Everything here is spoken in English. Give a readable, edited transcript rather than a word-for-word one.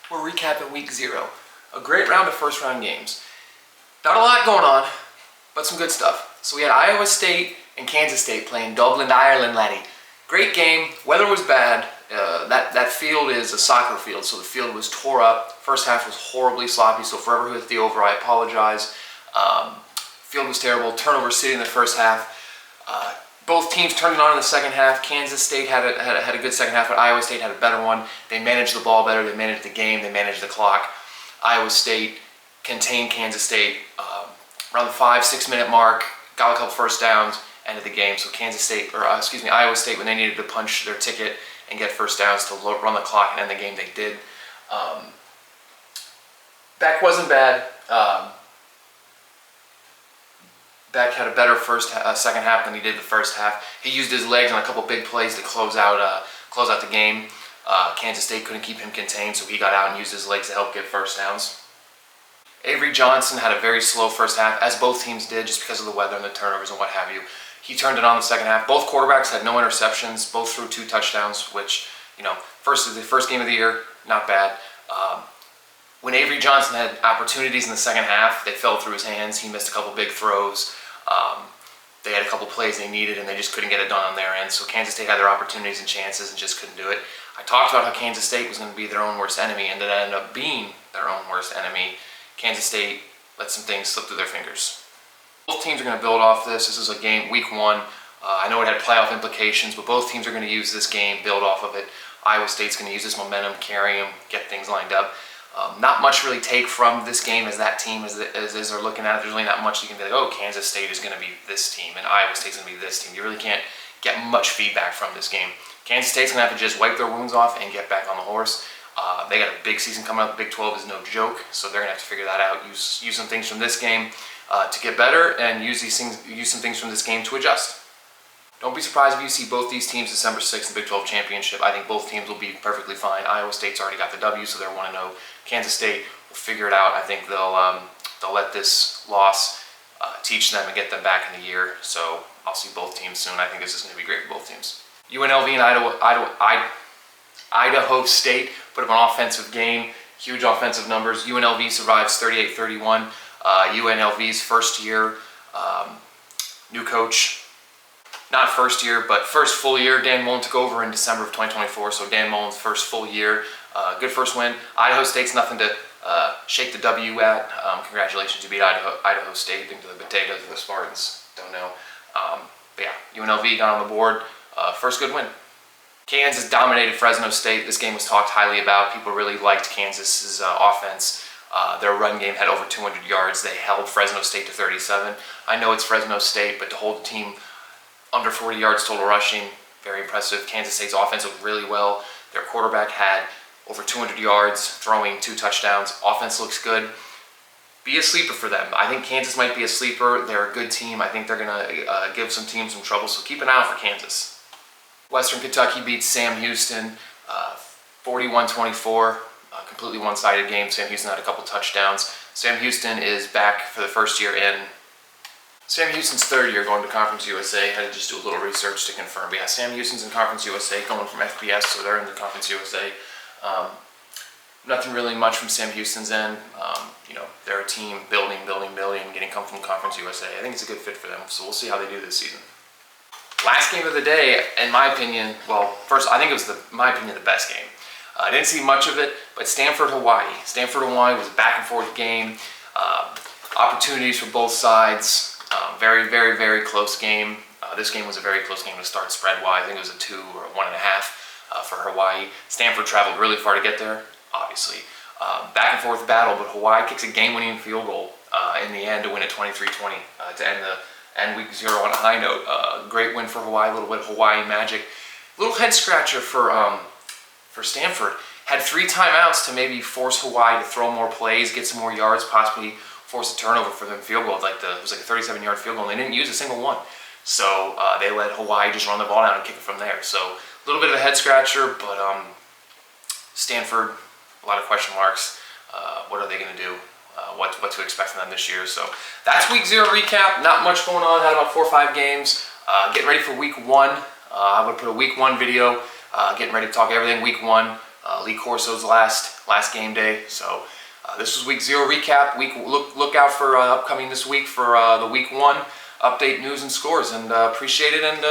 We're recapping week 0. A great round of first round games. Not a lot going on, but some good stuff. So we had Iowa State and Kansas State playing Dublin, Ireland, laddie. Great game. Weather was bad. That field is a soccer field, so the field was tore up. First half was horribly sloppy, so forever who hit the over, I apologize. Field was terrible. Turnover city in the first half. Both teams turned it on in the second half. Kansas State had a good second half, but Iowa State had a better one. They managed the ball better. They managed the game. They managed the clock. Iowa State contained Kansas State around the 5-6 minute mark. Got a couple first downs. Ended the game. So Iowa State, when they needed to punch their ticket and get first downs to run the clock and end the game, they did. Beck wasn't bad. Beck had a better second half than he did the first half. He used his legs on a couple big plays to close out the game. Kansas State couldn't keep him contained, so he got out and used his legs to help get first downs. Avery Johnson had a very slow first half, as both teams did, just because of the weather and the turnovers and what have you. He turned it on the second half. Both quarterbacks had no interceptions. Both threw 2 touchdowns, which, the first game of the year, not bad. When Avery Johnson had opportunities in the second half, they fell through his hands. He missed a couple big throws. They had a couple plays they needed, and they just couldn't get it done on their end. So Kansas State had their opportunities and chances and just couldn't do it. I talked about how Kansas State was going to be their own worst enemy, and that ended up being their own worst enemy. Kansas State let some things slip through their fingers. Both teams are going to build off this. This is a game, week 1. I know it had playoff implications, but both teams are going to use this game, build off of it. Iowa State's going to use this momentum, carry them, get things lined up. Not much really take from this game as that team, as they're looking at it. There's really not much you can be like, oh, Kansas State is going to be this team and Iowa State's going to be this team. You really can't get much feedback from this game. Kansas State's going to have to just wipe their wounds off and get back on the horse. They got a big season coming up. The Big 12 is no joke, so they're going to have to figure that out. Use some things from this game to get better, and use some things from this game to adjust. Don't be surprised if you see both these teams December 6th in the Big 12 Championship. I think both teams will be perfectly fine. Iowa State's already got the W, so they're 1-0. Kansas State will figure it out. I think they'll let this loss teach them and get them back in the year. So I'll see both teams soon. I think this is going to be great for both teams. UNLV and Idaho State put up an offensive game, huge offensive numbers. UNLV survives 38-31. UNLV's first year, new coach. Not first year, but first full year. Dan Mullen took over in December of 2024, so Dan Mullen's first full year. Good first win. Idaho State's nothing to shake the W at. Congratulations, you beat Idaho State into the potatoes of the Spartans. Don't know. But yeah, UNLV got on the board. First good win. Kansas dominated Fresno State. This game was talked highly about. People really liked Kansas's offense. Their run game had over 200 yards. They held Fresno State to 37. I know it's Fresno State, but to hold the team under 40 yards total rushing, very impressive. Kansas State's offense looked really well. Their quarterback had over 200 yards, throwing 2 touchdowns. Offense looks good. Be a sleeper for them. I think Kansas might be a sleeper. They're a good team. I think they're going to give some teams some trouble, so keep an eye out for Kansas. Western Kentucky beats Sam Houston 41-24. Completely one-sided game. Sam Houston had a couple touchdowns. Sam Houston is back for the first year in Sam Houston's 3rd year going to Conference USA. Had to just do a little research to confirm. But yeah, Sam Houston's in Conference USA, going from FBS, so they're in the Conference USA. Nothing really much from Sam Houston's end. They're a team building, getting come from Conference USA. I think it's a good fit for them, so we'll see how they do this season. Last game of the day, in my opinion, first, I think it was, my opinion, the best game. I didn't see much of it, but Stanford-Hawaii. Stanford-Hawaii was a back-and-forth game. Opportunities for both sides. Very, very, very close game. This game was a very close game to start spread-wise. I think it was a 2 or a 1.5 for Hawaii. Stanford traveled really far to get there, obviously. Back-and-forth battle, but Hawaii kicks a game-winning field goal in the end to win at 23-20 to end week 0 on a high note. Great win for Hawaii, a little bit of Hawaii magic. Little head-scratcher for Stanford. Had 3 timeouts to maybe force Hawaii to throw more plays, get some more yards, possibly force a turnover for them field goal. It was like a 37-yard field goal, and they didn't use a single one. So they let Hawaii just run the ball down and kick it from there. So a little bit of a head-scratcher, but Stanford, a lot of question marks. What are they going to do? What to expect from them this year? So that's week 0 recap. Not much going on. Had about 4 or 5 games. Getting ready for week 1. I'm going to put a week 1 video. Getting ready to talk everything week 1. Lee Corso's last game day. So this was week 0 recap. Look out for upcoming this week for the week 1 update, news, and scores. And appreciate it. And